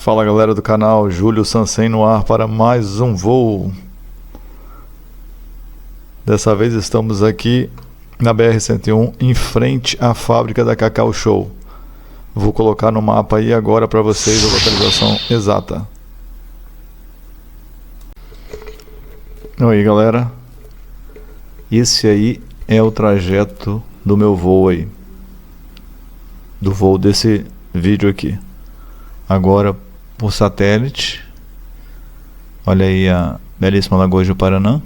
Fala galera do canal, Júlio Sansen no ar para mais um voo. Dessa vez estamos aqui na BR-101 em frente à fábrica da Cacau Show. Vou colocar no mapa aí agora para vocês a localização exata. Aí galera, esse aí é o trajeto do meu voo aí, do voo desse vídeo aqui. Agora por satélite, olha aí a belíssima Lagoa do Paraná.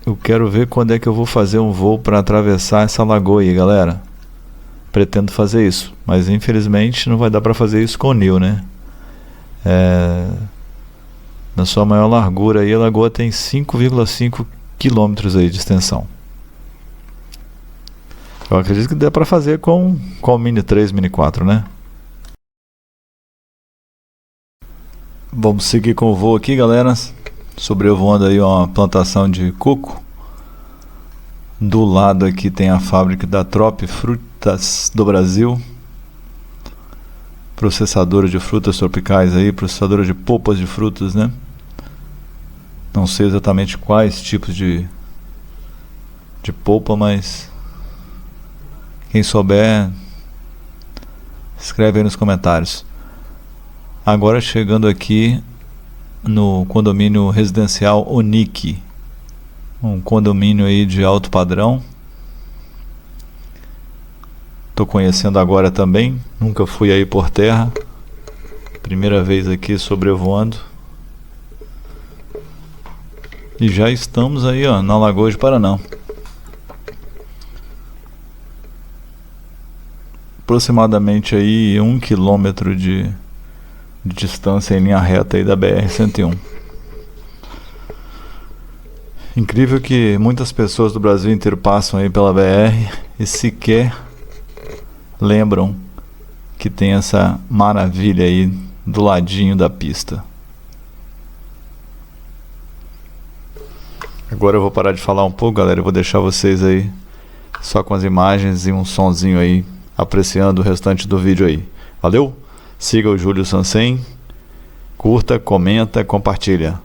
Eu quero ver quando é que eu vou fazer um voo para atravessar essa lagoa aí, galera. Pretendo fazer isso, mas infelizmente não vai dar para fazer isso com o NEO, né? Na sua maior largura aí, a lagoa tem 5,5 km aí de extensão. Eu acredito que dá para fazer com o Mini 3, Mini 4, né? Vamos seguir com o voo aqui, galera. Sobrevoando aí uma plantação de coco. Do lado aqui tem a fábrica da Trop Frutas do Brasil, processadora de frutas tropicais aí, processadora de polpas de frutas, né? Não sei exatamente quais tipos de polpa, mas quem souber escreve aí nos comentários. Agora chegando aqui no condomínio residencial Unique, um condomínio aí de alto padrão. Tô conhecendo agora também, nunca fui aí por terra, primeira vez aqui sobrevoando. E já estamos aí, ó, na Lagoa do Paraná. Aproximadamente aí 1 km de distância em linha reta aí da BR-101. Incrível que muitas pessoas do Brasil inteiro passam aí pela BR e sequer lembram que tem essa maravilha aí do ladinho da pista. Agora eu vou parar de falar um pouco, galera. Eu vou deixar vocês aí só com as imagens e um sonzinho aí, apreciando o restante do vídeo aí. Valeu? Siga o Júlio Sansen, curta, comenta, compartilha.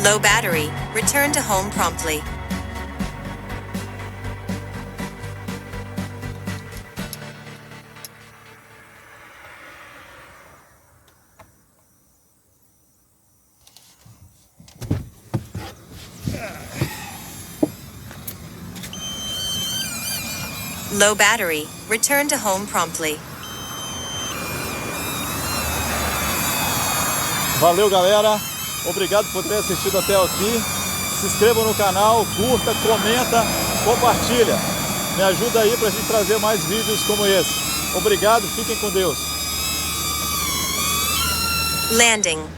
Low battery. Return to home promptly. Low battery. Return to home promptly. Valeu, galera. Obrigado por ter assistido até aqui. Se inscreva no canal, curta, comenta, compartilha. Me ajuda aí pra gente trazer mais vídeos como esse. Obrigado, fiquem com Deus. Landing.